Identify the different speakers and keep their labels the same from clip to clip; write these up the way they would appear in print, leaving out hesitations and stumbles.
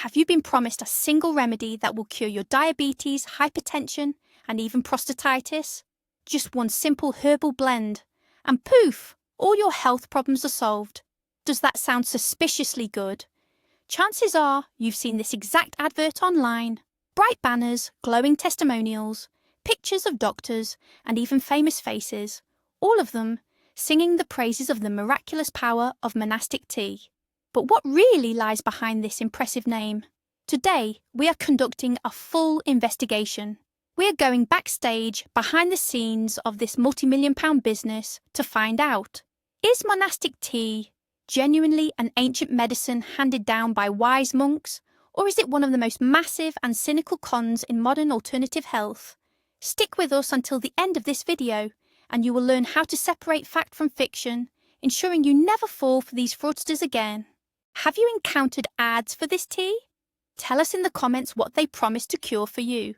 Speaker 1: Have you been promised a single remedy that will cure your diabetes, hypertension, and even prostatitis? Just one simple herbal blend, and poof, all your health problems are solved. Does that sound suspiciously good? Chances are you've seen this exact advert online. Bright banners, glowing testimonials, pictures of doctors, and even famous faces, all of them singing the praises of the miraculous power of monastic tea. But what really lies behind this impressive name? Today, we are conducting a full investigation. We are going backstage, behind the scenes of this multi-million-pound business to find out, is monastic tea genuinely an ancient medicine handed down by wise monks, or is it one of the most massive and cynical cons in modern alternative health? Stick with us until the end of this video, and you will learn how to separate fact from fiction, ensuring you never fall for these fraudsters again. Have you encountered ads for this tea? Tell us in the comments what they promise to cure for you.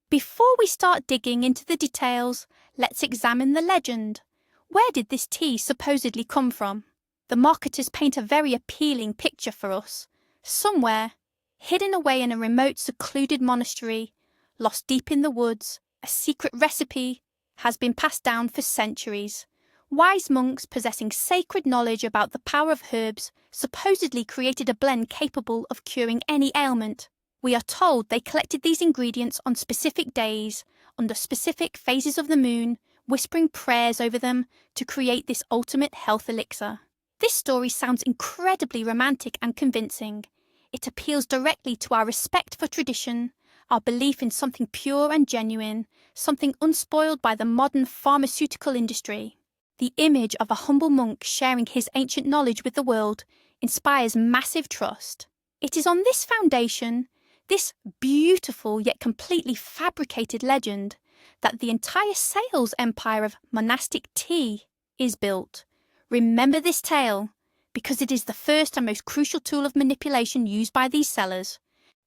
Speaker 1: Before we start digging into the details, let's examine the legend. Where did this tea supposedly come from? The marketers paint a very appealing picture for us. Somewhere, hidden away in a remote, secluded monastery, lost deep in the woods, a secret recipe has been passed down for centuries. Wise monks possessing sacred knowledge about the power of herbs supposedly created a blend capable of curing any ailment. We are told they collected these ingredients on specific days, under specific phases of the moon, whispering prayers over them to create this ultimate health elixir. This story sounds incredibly romantic and convincing. It appeals directly to our respect for tradition, our belief in something pure and genuine, something unspoiled by the modern pharmaceutical industry. The image of a humble monk sharing his ancient knowledge with the world inspires massive trust. It is on this foundation, this beautiful yet completely fabricated legend, that the entire sales empire of monastic tea is built. Remember this tale, because it is the first and most crucial tool of manipulation used by these sellers.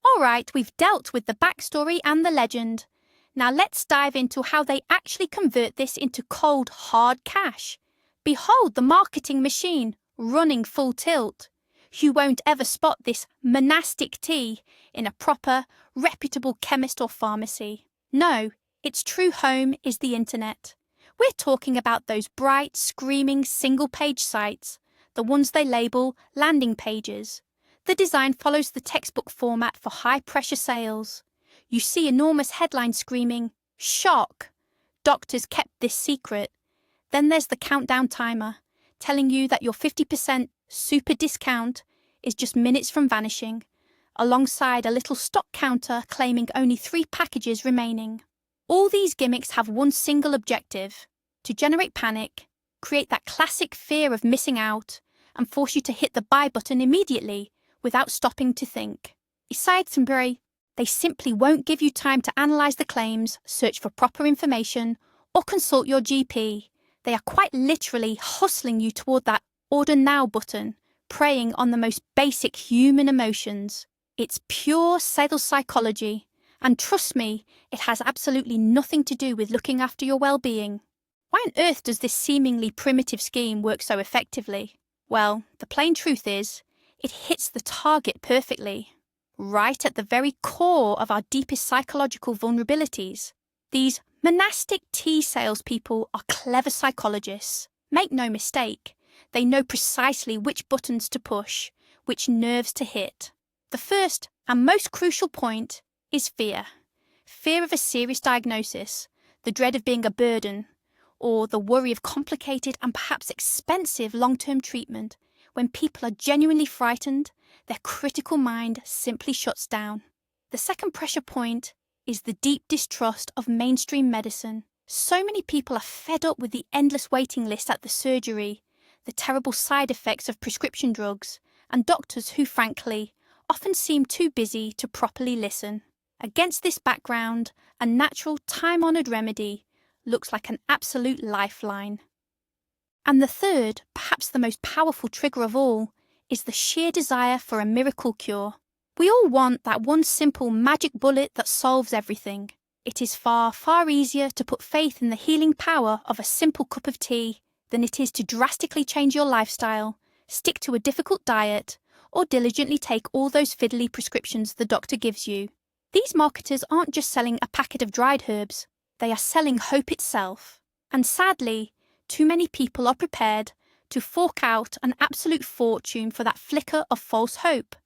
Speaker 1: Alright, we've dealt with the backstory and the legend. Now let's dive into how they actually convert this into cold, hard cash. Behold the marketing machine running full tilt. You won't ever spot this monastic tea in a proper, reputable chemist or pharmacy. No, its true home is the internet. We're talking about those bright, screaming, single-page sites, the ones they label landing pages. The design follows the textbook format for high-pressure sales. You see enormous headlines screaming, "Shock! Doctors kept this secret." Then there's the countdown timer, telling you that your 50% super discount is just minutes from vanishing, alongside a little stock counter claiming only 3 packages remaining. All these gimmicks have one single objective: to generate panic, create that classic fear of missing out, and force you to hit the buy button immediately without stopping to think. Aside from they simply won't give you time to analyse the claims, search for proper information, or consult your GP. They are quite literally hustling you toward that order now button, preying on the most basic human emotions. It's pure sales psychology. And trust me, it has absolutely nothing to do with looking after your well-being. Why on earth does this seemingly primitive scheme work so effectively? Well, the plain truth is, it hits the target perfectly. Right at the very core of our deepest psychological vulnerabilities. These monastic tea salespeople are clever psychologists. Make no mistake, they know precisely which buttons to push, which nerves to hit. The first and most crucial point is fear. Fear of a serious diagnosis, the dread of being a burden, or the worry of complicated and perhaps expensive long-term treatment. When people are genuinely frightened, their critical mind simply shuts down. The second pressure point is the deep distrust of mainstream medicine. So many people are fed up with the endless waiting list at the surgery, the terrible side effects of prescription drugs, and doctors who, frankly, often seem too busy to properly listen. Against this background, a natural, time-honoured remedy looks like an absolute lifeline. And the third, perhaps the most powerful trigger of all, is the sheer desire for a miracle cure. We all want that one simple magic bullet that solves everything. It is far, far easier to put faith in the healing power of a simple cup of tea than it is to drastically change your lifestyle, stick to a difficult diet, or diligently take all those fiddly prescriptions the doctor gives you. These marketers aren't just selling a packet of dried herbs, they are selling hope itself. And sadly, too many people are prepared to fork out an absolute fortune for that flicker of false hope.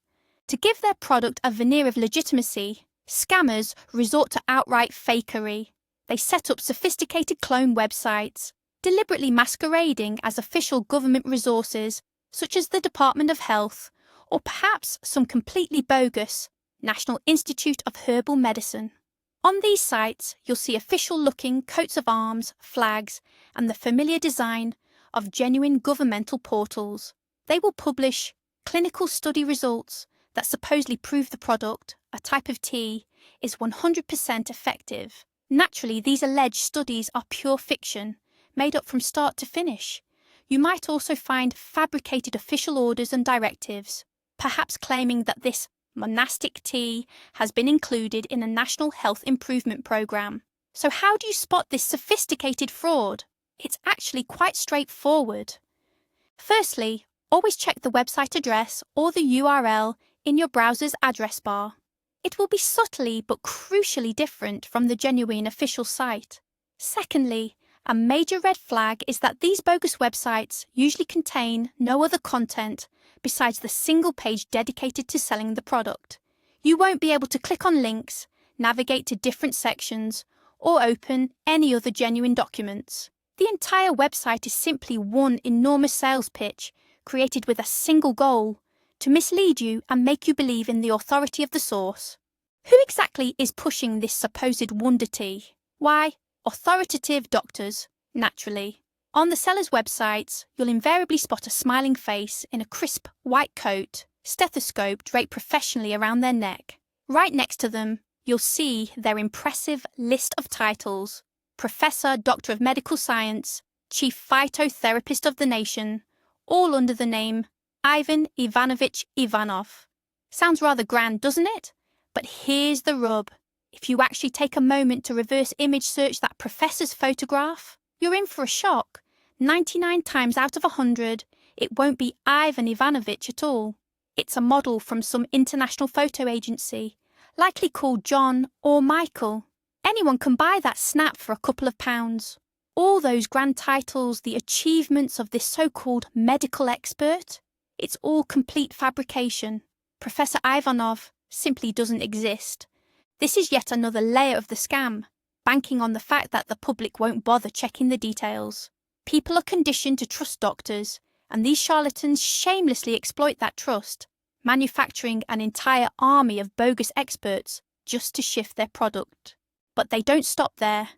Speaker 1: To give their product a veneer of legitimacy, scammers resort to outright fakery. They set up sophisticated clone websites, deliberately masquerading as official government resources such as the Department of Health, or perhaps some completely bogus National Institute of Herbal Medicine. On these sites, you'll see official-looking coats of arms, flags, and the familiar design of genuine governmental portals. They will publish clinical study results that supposedly prove the product, a type of tea, is 100% effective. Naturally, these alleged studies are pure fiction, made up from start to finish. You might also find fabricated official orders and directives, perhaps claiming that this Monastic Tea has been included in a national health improvement program. So how do you spot this sophisticated fraud? It's actually quite straightforward. Firstly, always check the website address or the URL in your browser's address bar. It will be subtly but crucially different from the genuine official site. Secondly, a major red flag is that these bogus websites usually contain no other content besides the single page dedicated to selling the product. You won't be able to click on links, navigate to different sections, or open any other genuine documents. The entire website is simply one enormous sales pitch created with a single goal: to mislead you and make you believe in the authority of the source. Who exactly is pushing this supposed wonder tea? Why, authoritative doctors, naturally. On the seller's websites, you'll invariably spot a smiling face in a crisp white coat, stethoscope draped professionally around their neck. Right next to them, you'll see their impressive list of titles: Professor, Doctor of Medical Science, Chief Phytotherapist of the Nation, all under the name Ivan Ivanovich Ivanov. Sounds rather grand, doesn't it? But here's the rub. If you actually take a moment to reverse image search that professor's photograph, you're in for a shock. 99 times out of 100, it won't be Ivan Ivanovich at all. It's a model from some international photo agency, likely called John or Michael. Anyone can buy that snap for a couple of pounds. All those grand titles, the achievements of this so-called medical expert, it's all complete fabrication. Professor Ivanov simply doesn't exist. This is yet another layer of the scam, banking on the fact that the public won't bother checking the details. People are conditioned to trust doctors, and these charlatans shamelessly exploit that trust, manufacturing an entire army of bogus experts just to shift their product. But they don't stop there.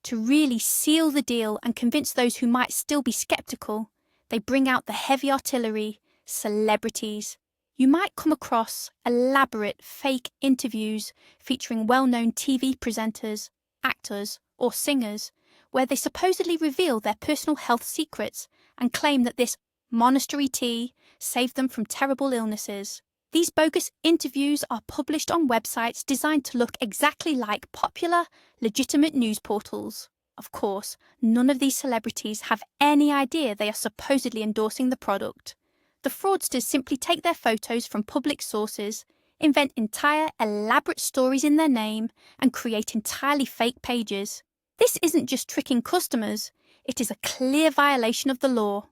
Speaker 1: To really seal the deal and convince those who might still be skeptical, they bring out the heavy artillery, celebrities. You might come across elaborate fake interviews featuring well-known TV presenters, actors, or singers, where they supposedly reveal their personal health secrets and claim that this monastery tea saved them from terrible illnesses. These bogus interviews are published on websites designed to look exactly like popular, legitimate news portals. Of course, none of these celebrities have any idea they are supposedly endorsing the product. The fraudsters simply take their photos from public sources, invent entire elaborate stories in their name, and create entirely fake pages. This isn't just tricking customers, it is a clear violation of the law.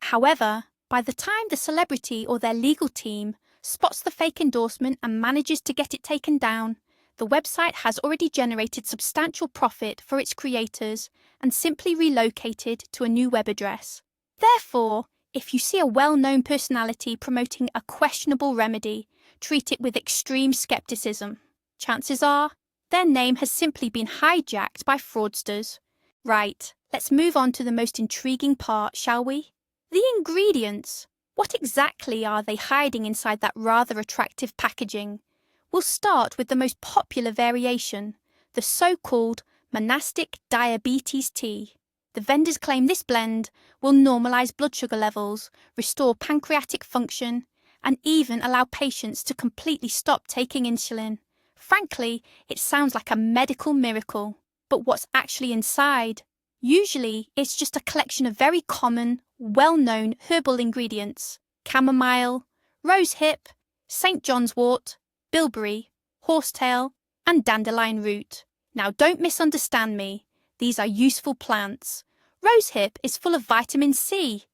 Speaker 1: However, by the time the celebrity or their legal team spots the fake endorsement and manages to get it taken down, the website has already generated substantial profit for its creators and simply relocated to a new web address. Therefore, if you see a well-known personality promoting a questionable remedy, treat it with extreme skepticism. Chances are, their name has simply been hijacked by fraudsters. Right, let's move on to the most intriguing part, shall we? The ingredients. What exactly are they hiding inside that rather attractive packaging? We'll start with the most popular variation, the so-called Monastic Diabetes Tea. The vendors claim this blend will normalise blood sugar levels, restore pancreatic function, and even allow patients to completely stop taking insulin. Frankly, it sounds like a medical miracle. But what's actually inside? Usually, it's just a collection of very common, well-known herbal ingredients: chamomile, rosehip, St. John's wort, bilberry, horsetail, and dandelion root. Now don't misunderstand me, these are useful plants. Rosehip is full of vitamin C.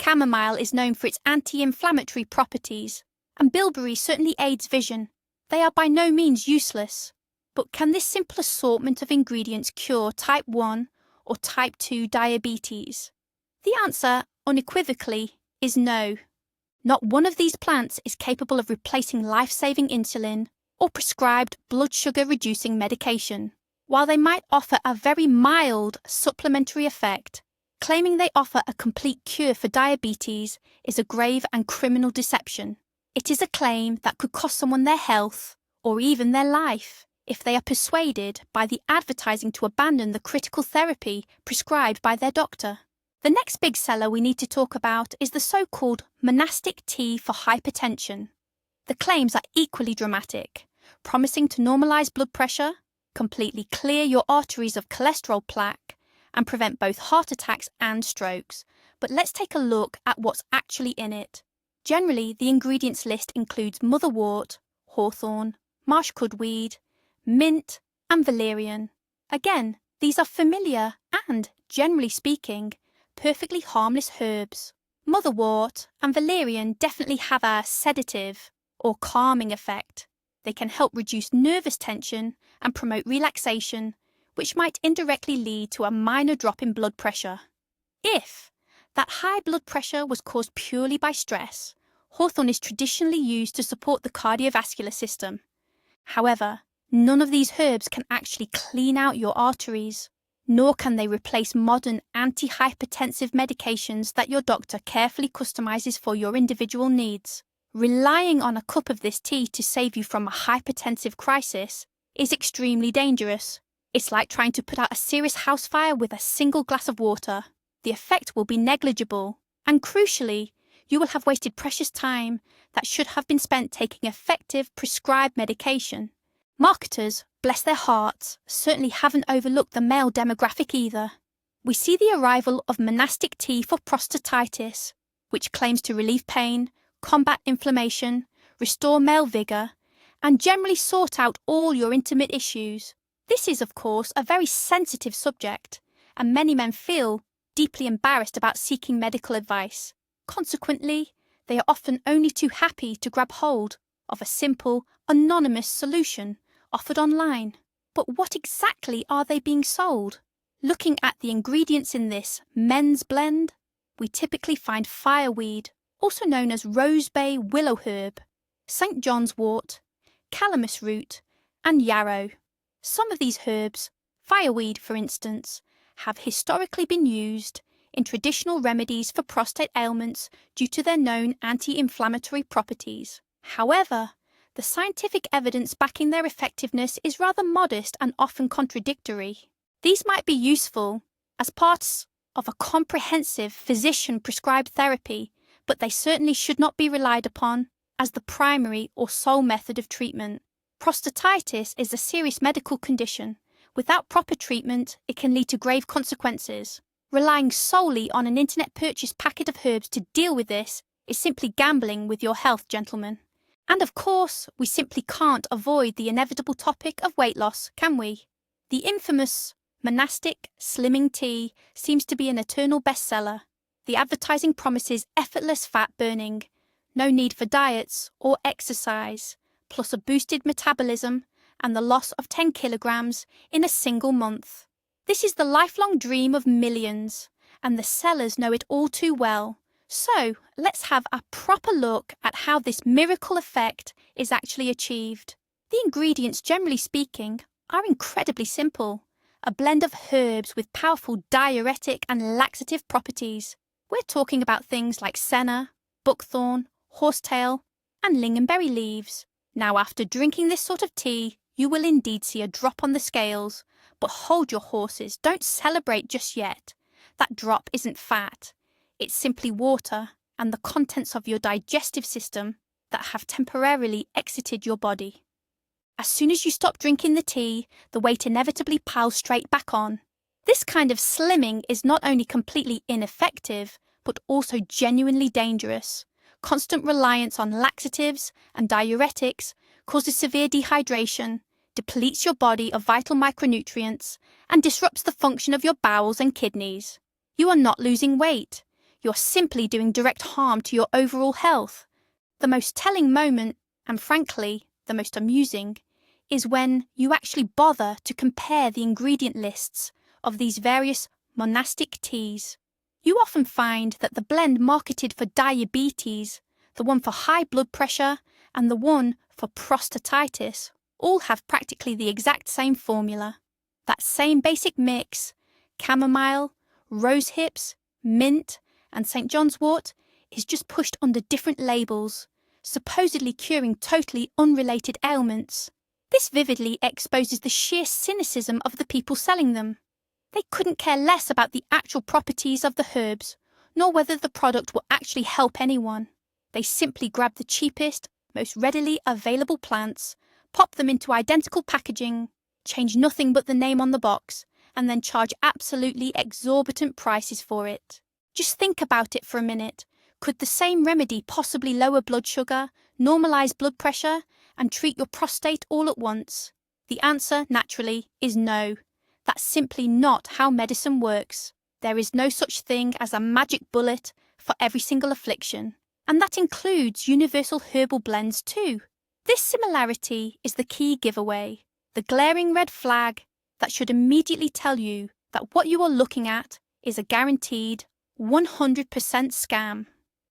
Speaker 1: Chamomile is known for its anti-inflammatory properties, and bilberry certainly aids vision. They are by no means useless. But can this simple assortment of ingredients cure type 1 or type 2 diabetes? The answer, unequivocally, is no. Not one of these plants is capable of replacing life-saving insulin or prescribed blood sugar-reducing medication. While they might offer a very mild supplementary effect, claiming they offer a complete cure for diabetes is a grave and criminal deception. It is a claim that could cost someone their health or even their life if they are persuaded by the advertising to abandon the critical therapy prescribed by their doctor. The next big seller we need to talk about is the so-called Monastic Tea for hypertension. The claims are equally dramatic, promising to normalise blood pressure, completely clear your arteries of cholesterol plaque, and prevent both heart attacks and strokes. But let's take a look at what's actually in it. Generally, the ingredients list includes motherwort, hawthorn, marsh cudweed, mint, and valerian. Again, these are familiar and, generally speaking, perfectly harmless herbs. Motherwort and valerian definitely have a sedative or calming effect. They can help reduce nervous tension and promote relaxation, which might indirectly lead to a minor drop in blood pressure. If that high blood pressure was caused purely by stress, hawthorn is traditionally used to support the cardiovascular system. However, none of these herbs can actually clean out your arteries, nor can they replace modern anti-hypertensive medications that your doctor carefully customizes for your individual needs. Relying on a cup of this tea to save you from a hypertensive crisis is extremely dangerous. It's like trying to put out a serious house fire with a single glass of water. The effect will be negligible, and crucially, you will have wasted precious time that should have been spent taking effective prescribed medication. Marketers, bless their hearts, certainly haven't overlooked the male demographic either. We see the arrival of monastic tea for prostatitis, which claims to relieve pain, combat inflammation, restore male vigour, and generally sort out all your intimate issues. This is, of course, a very sensitive subject, and many men feel deeply embarrassed about seeking medical advice. Consequently, they are often only too happy to grab hold of a simple, anonymous solution offered online. But what exactly are they being sold? Looking at the ingredients in this men's blend, we typically find fireweed, also known as rosebay willow herb, St. John's wort, calamus root, and yarrow. Some of these herbs, fireweed for instance, have historically been used in traditional remedies for prostate ailments due to their known anti-inflammatory properties. However, the scientific evidence backing their effectiveness is rather modest and often contradictory. These might be useful as parts of a comprehensive physician-prescribed therapy, but they certainly should not be relied upon as the primary or sole method of treatment. Prostatitis is a serious medical condition. Without proper treatment, it can lead to grave consequences. Relying solely on an internet purchased packet of herbs to deal with this is simply gambling with your health, gentlemen. And of course, we simply can't avoid the inevitable topic of weight loss, can we? The infamous monastic slimming tea seems to be an eternal bestseller. The advertising promises effortless fat burning, no need for diets or exercise, plus a boosted metabolism and the loss of 10 kilograms in a single month. This is the lifelong dream of millions, and the sellers know it all too well. So, let's have a proper look at how this miracle effect is actually achieved. The ingredients, generally speaking, are incredibly simple. A blend of herbs with powerful diuretic and laxative properties. We're talking about things like senna, buckthorn, horsetail, and lingonberry leaves. Now, after drinking this sort of tea, you will indeed see a drop on the scales. But hold your horses, don't celebrate just yet. That drop isn't fat. It's simply water and the contents of your digestive system that have temporarily exited your body. As soon as you stop drinking the tea, the weight inevitably piles straight back on. This kind of slimming is not only completely ineffective, but also genuinely dangerous, constant reliance on laxatives and diuretics causes severe dehydration, depletes your body of vital micronutrients, and disrupts the function of your bowels and kidneys. You are not losing weight. You're simply doing direct harm to your overall health. The most telling moment, and frankly, the most amusing, is when you actually bother to compare the ingredient lists of these various monastic teas. You often find that the blend marketed for diabetes, the one for high blood pressure, and the one for prostatitis all have practically the exact same formula. That same basic mix, chamomile, rose hips, mint, and St. John's wort, is just pushed under different labels, supposedly curing totally unrelated ailments. This vividly exposes the sheer cynicism of the people selling them. They couldn't care less about the actual properties of the herbs, nor whether the product will actually help anyone. They simply grab the cheapest, most readily available plants, pop them into identical packaging, change nothing but the name on the box, and then charge absolutely exorbitant prices for it. Just think about it for a minute. Could the same remedy possibly lower blood sugar, normalise blood pressure, and treat your prostate all at once? The answer, naturally, is no. That's simply not how medicine works. There is no such thing as a magic bullet for every single affliction, and that includes universal herbal blends too. This similarity is the key giveaway, the glaring red flag that should immediately tell you that what you are looking at is a guaranteed 100% scam.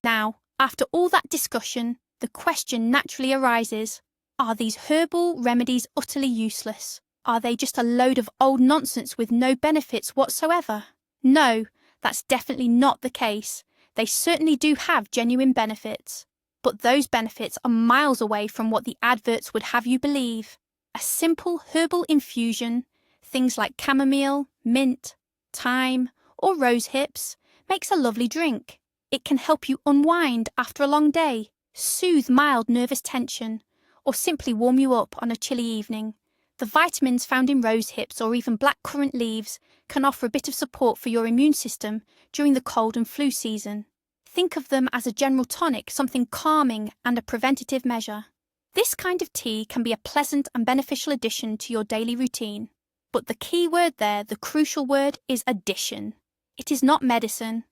Speaker 1: Now, after all that discussion, the question naturally arises, are these herbal remedies utterly useless? Are they just a load of old nonsense with no benefits whatsoever? No, that's definitely not the case. They certainly do have genuine benefits. But those benefits are miles away from what the adverts would have you believe. A simple herbal infusion, things like chamomile, mint, thyme, or rose hips, makes a lovely drink. It can help you unwind after a long day, soothe mild nervous tension, or simply warm you up on a chilly evening. The vitamins found in rose hips or even blackcurrant leaves can offer a bit of support for your immune system during the cold and flu season. Think of them as a general tonic, something calming and a preventative measure. This kind of tea can be a pleasant and beneficial addition to your daily routine. But the key word there, the crucial word, is addition. It is not medicine.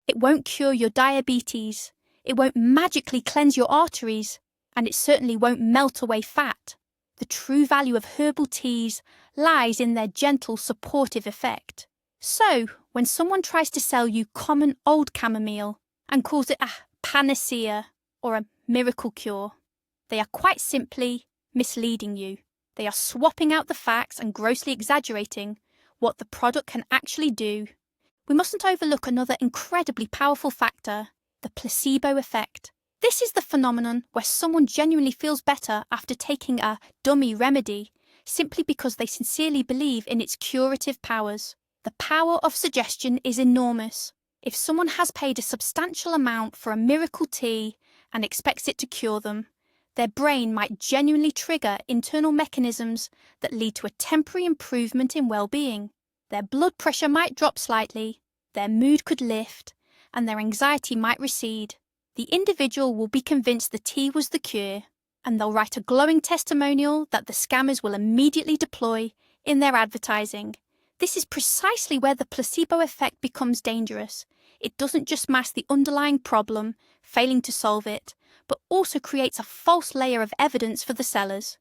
Speaker 1: It won't cure your diabetes. It won't magically cleanse your arteries. And it certainly won't melt away fat. The true value of herbal teas lies in their gentle, supportive effect. So, when someone tries to sell you common old chamomile and calls it a panacea or a miracle cure, they are quite simply misleading you. They are swapping out the facts and grossly exaggerating what the product can actually do. We mustn't overlook another incredibly powerful factor, the placebo effect. This is the phenomenon where someone genuinely feels better after taking a dummy remedy simply because they sincerely believe in its curative powers. The power of suggestion is enormous. If someone has paid a substantial amount for a miracle tea and expects it to cure them, their brain might genuinely trigger internal mechanisms that lead to a temporary improvement in well-being. Their blood pressure might drop slightly, their mood could lift, and their anxiety might recede. The individual will be convinced the tea was the cure, and they'll write a glowing testimonial that the scammers will immediately deploy in their advertising. This is precisely where the placebo effect becomes dangerous. It doesn't just mask the underlying problem, failing to solve it, but also creates a false layer of evidence for the sellers.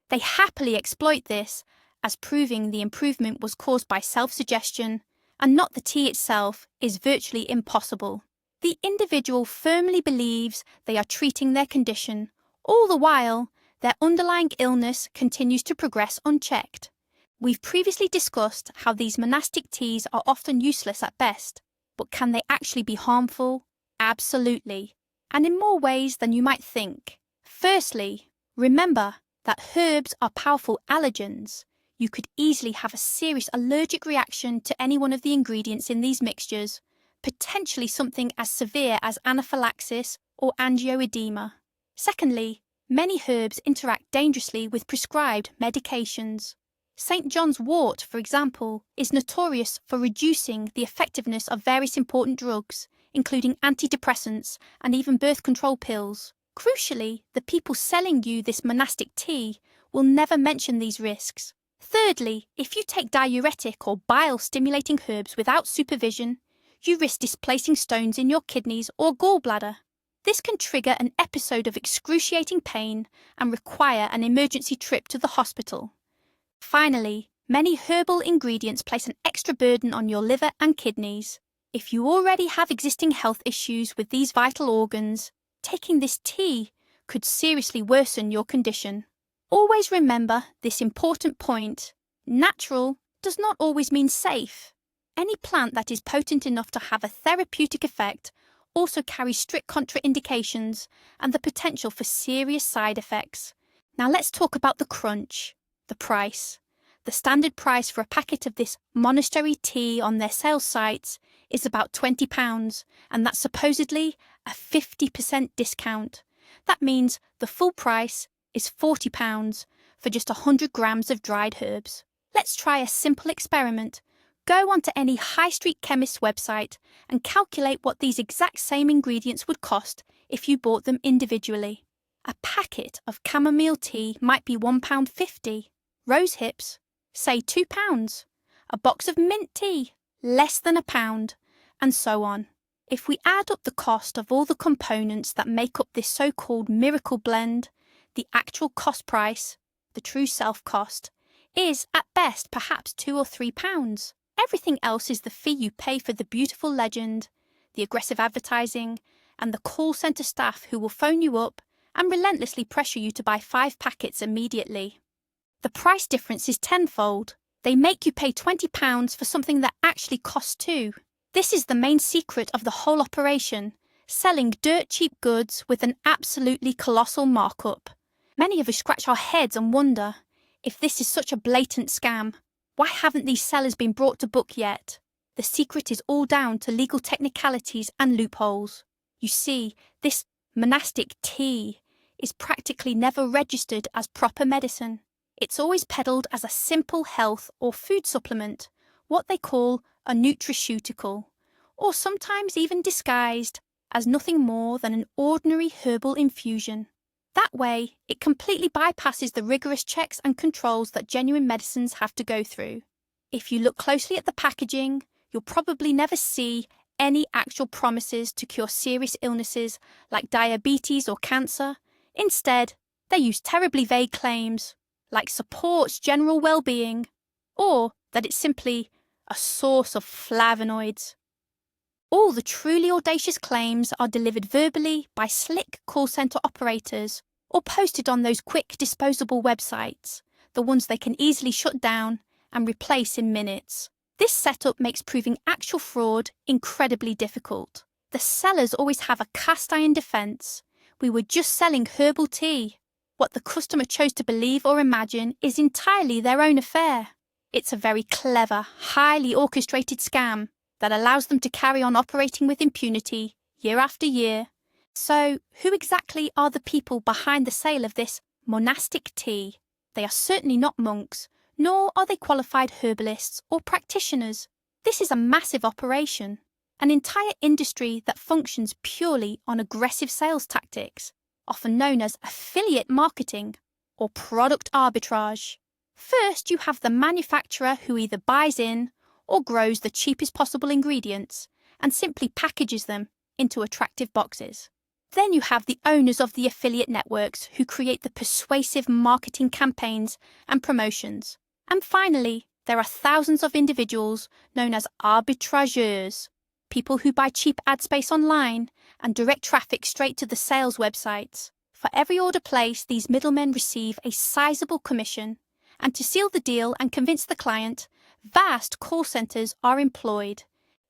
Speaker 1: They happily exploit this as proving the improvement was caused by self-suggestion, and not the tea itself, is virtually impossible. The individual firmly believes they are treating their condition. All the while, their underlying illness continues to progress unchecked. We've previously discussed how these monastic teas are often useless at best, but can they actually be harmful? Absolutely, and in more ways than you might think. Firstly, remember that herbs are powerful allergens. You could easily have a serious allergic reaction to any one of the ingredients in these mixtures, potentially something as severe as anaphylaxis or angioedema. Secondly, many herbs interact dangerously with prescribed medications. St. John's wort, for example, is notorious for reducing the effectiveness of various important drugs, including antidepressants and even birth control pills. Crucially, the people selling you this monastic tea will never mention these risks. Thirdly, if you take diuretic or bile-stimulating herbs without supervision, you risk displacing stones in your kidneys or gallbladder. This can trigger an episode of excruciating pain and require an emergency trip to the hospital. Finally, many herbal ingredients place an extra burden on your liver and kidneys. If you already have existing health issues with these vital organs, taking this tea could seriously worsen your condition. Always remember this important point: natural does not always mean safe. Any plant that is potent enough to have a therapeutic effect also carries strict contraindications and the potential for serious side effects. Now let's talk about the crunch, the price. The standard price for a packet of this monastery tea on their sales sites is about £20, and that's supposedly a 50% discount. That means the full price is £40 for just 100 grams of dried herbs. Let's try a simple experiment. Go onto any high street chemist's website and calculate what these exact same ingredients would cost if you bought them individually. A packet of chamomile tea might be £1.50. Rose hips, say £2. A box of mint tea, less than £1, and so on. If we add up the cost of all the components that make up this so-called miracle blend, the actual cost price, the true self-cost, is at best perhaps £2 or £3. Everything else is the fee you pay for the beautiful legend, the aggressive advertising, and the call centre staff who will phone you up and relentlessly pressure you to buy 5 packets immediately. The price difference is tenfold. They make you pay £20 for something that actually costs £2. This is the main secret of the whole operation, selling dirt cheap goods with an absolutely colossal markup. Many of us scratch our heads and wonder, if this is such a blatant scam, why haven't these sellers been brought to book yet? The secret is all down to legal technicalities and loopholes. You see, this monastic tea is practically never registered as proper medicine. It's always peddled as a simple health or food supplement, what they call a nutraceutical, or sometimes even disguised as nothing more than an ordinary herbal infusion. That way, it completely bypasses the rigorous checks and controls that genuine medicines have to go through. If you look closely at the packaging, you'll probably never see any actual promises to cure serious illnesses like diabetes or cancer. Instead, they use terribly vague claims, like supports general well-being, or that it's simply a source of flavonoids. All the truly audacious claims are delivered verbally by slick call centre operators or posted on those quick disposable websites, the ones they can easily shut down and replace in minutes. This setup makes proving actual fraud incredibly difficult. The sellers always have a cast iron defence. We were just selling herbal tea. What the customer chose to believe or imagine is entirely their own affair. It's a very clever, highly orchestrated scam that allows them to carry on operating with impunity year after year. So, who exactly are the people behind the sale of this monastic tea? They are certainly not monks, nor are they qualified herbalists or practitioners. This is a massive operation, an entire industry that functions purely on aggressive sales tactics, often known as affiliate marketing or product arbitrage. First, you have the manufacturer who either buys in or grows the cheapest possible ingredients and simply packages them into attractive boxes. Then you have the owners of the affiliate networks who create the persuasive marketing campaigns and promotions. And finally, there are thousands of individuals known as arbitrageurs, people who buy cheap ad space online and direct traffic straight to the sales websites. For every order placed, these middlemen receive a sizable commission, and to seal the deal and convince the client, vast call centres are employed.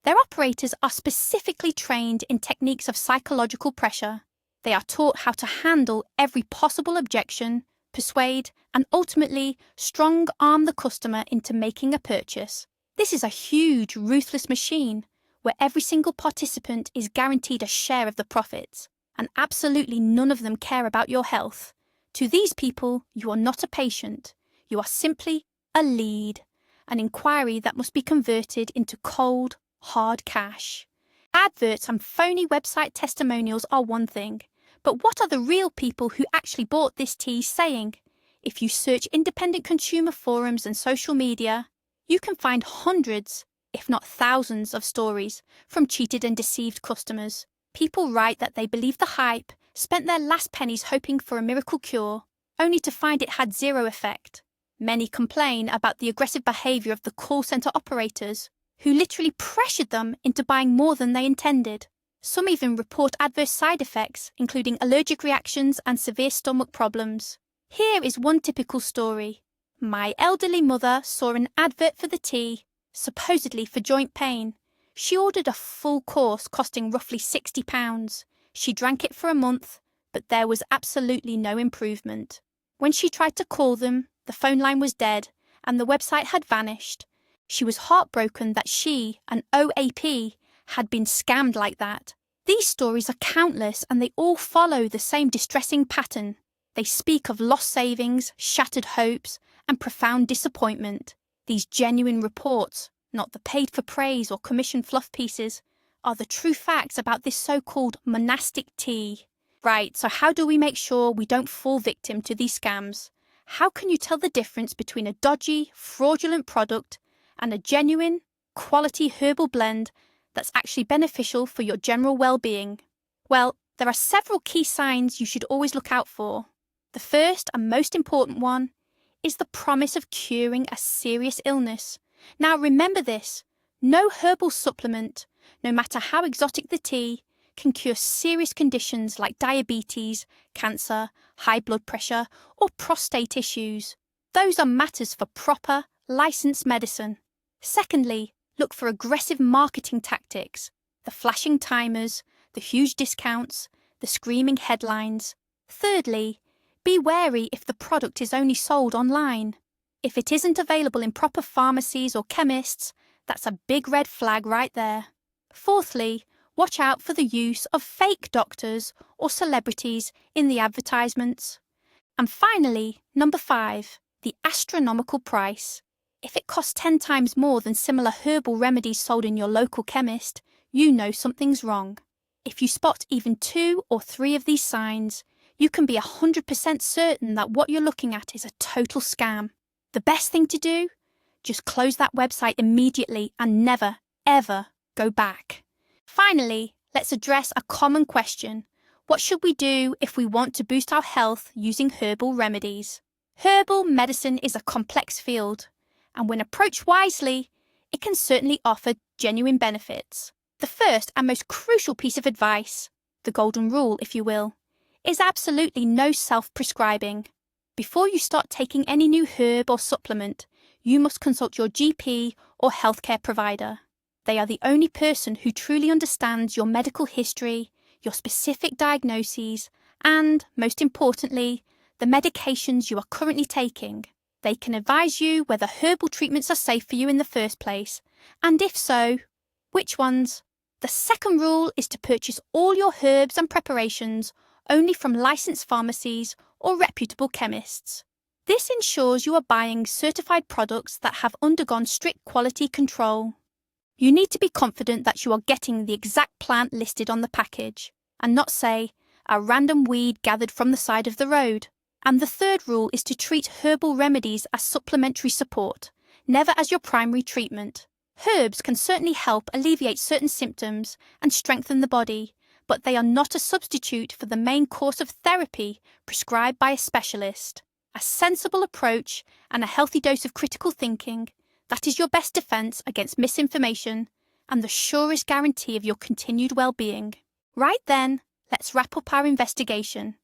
Speaker 1: Their operators are specifically trained in techniques of psychological pressure. They are taught how to handle every possible objection, persuade, and ultimately strong-arm the customer into making a purchase. This is a huge, ruthless machine where every single participant is guaranteed a share of the profits, and absolutely none of them care about your health. To these people, you are not a patient. You are simply a lead, an inquiry that must be converted into cold, hard cash. Adverts and phony website testimonials are one thing, but what are the real people who actually bought this tea saying? If you search independent consumer forums and social media, you can find hundreds, if not thousands, of stories from cheated and deceived customers. People write that they believed the hype, spent their last pennies hoping for a miracle cure, only to find it had zero effect. Many complain about the aggressive behaviour of the call centre operators, who literally pressured them into buying more than they intended. Some even report adverse side effects, including allergic reactions and severe stomach problems. Here is one typical story. My elderly mother saw an advert for the tea, supposedly for joint pain. She ordered a full course costing roughly £60. She drank it for a month, but there was absolutely no improvement. When she tried to call them, the phone line was dead and the website had vanished. She was heartbroken that she, an OAP, had been scammed like that. These stories are countless and they all follow the same distressing pattern. They speak of lost savings, shattered hopes, and profound disappointment. These genuine reports, not the paid-for praise or commission fluff pieces, are the true facts about this so-called monastic tea. Right, so how do we make sure we don't fall victim to these scams? How can you tell the difference between a dodgy, fraudulent product and a genuine, quality herbal blend that's actually beneficial for your general well-being? Well, there are several key signs you should always look out for. The first and most important one is the promise of curing a serious illness. Now remember this, no herbal supplement, no matter how exotic the tea, can cure serious conditions like diabetes, cancer, high blood pressure, or prostate issues. Those are matters for proper, licensed medicine. Secondly, look for aggressive marketing tactics, the flashing timers, the huge discounts, the screaming headlines. Thirdly, be wary if the product is only sold online. If it isn't available in proper pharmacies or chemists, that's a big red flag right there. Fourthly, watch out for the use of fake doctors or celebrities in the advertisements. And finally, number 5, the astronomical price. If it costs 10 times more than similar herbal remedies sold in your local chemist, you know something's wrong. If you spot even 2 or 3 of these signs, you can be 100% certain that what you're looking at is a total scam. The best thing to do? Just close that website immediately and never, ever go back. Finally, let's address a common question. What should we do if we want to boost our health using herbal remedies? Herbal medicine is a complex field, and when approached wisely, it can certainly offer genuine benefits. The first and most crucial piece of advice, the golden rule if you will, is absolutely no self-prescribing. Before you start taking any new herb or supplement, you must consult your GP or healthcare provider. They are the only person who truly understands your medical history, your specific diagnoses, and, most importantly, the medications you are currently taking. They can advise you whether herbal treatments are safe for you in the first place, and if so, which ones. The second rule is to purchase all your herbs and preparations only from licensed pharmacies or reputable chemists. This ensures you are buying certified products that have undergone strict quality control. You need to be confident that you are getting the exact plant listed on the package, and not, say, a random weed gathered from the side of the road. And the third rule is to treat herbal remedies as supplementary support, never as your primary treatment. Herbs can certainly help alleviate certain symptoms and strengthen the body, but they are not a substitute for the main course of therapy prescribed by a specialist. A sensible approach and a healthy dose of critical thinking, that is your best defense against misinformation and the surest guarantee of your continued well-being. Right then, let's wrap up our investigation.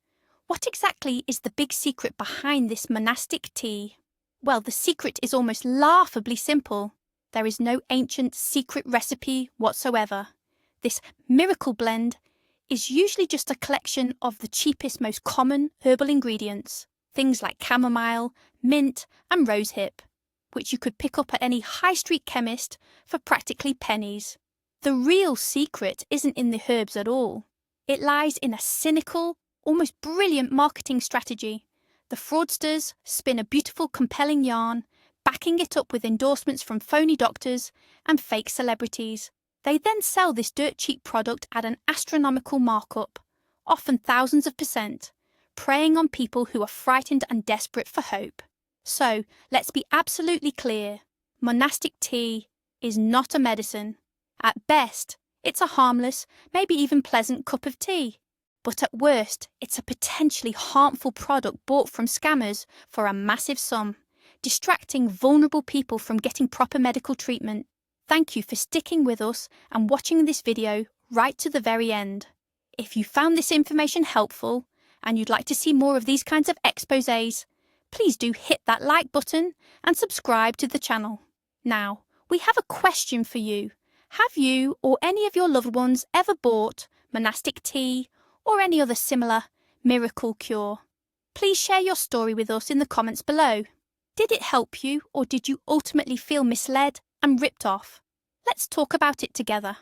Speaker 1: What exactly is the big secret behind this monastic tea? Well, the secret is almost laughably simple. There is no ancient secret recipe whatsoever. This miracle blend is usually just a collection of the cheapest, most common herbal ingredients, things like chamomile, mint, and rosehip, which you could pick up at any high street chemist for practically pennies. The real secret isn't in the herbs at all. It lies in a cynical, almost brilliant marketing strategy. The fraudsters spin a beautiful, compelling yarn, backing it up with endorsements from phony doctors and fake celebrities. They then sell this dirt cheap product at an astronomical markup, often thousands of %, preying on people who are frightened and desperate for hope. So, let's be absolutely clear. Monastic tea is not a medicine. At best, it's a harmless, maybe even pleasant cup of tea. But at worst, it's a potentially harmful product bought from scammers for a massive sum, distracting vulnerable people from getting proper medical treatment. Thank you for sticking with us and watching this video right to the very end. If you found this information helpful and you'd like to see more of these kinds of exposés, please do hit that like button and subscribe to the channel. Now, we have a question for you. Have you or any of your loved ones ever bought monastic tea or any other similar miracle cure? Please share your story with us in the comments below. Did it help you, or did you ultimately feel misled and ripped off? Let's talk about it together.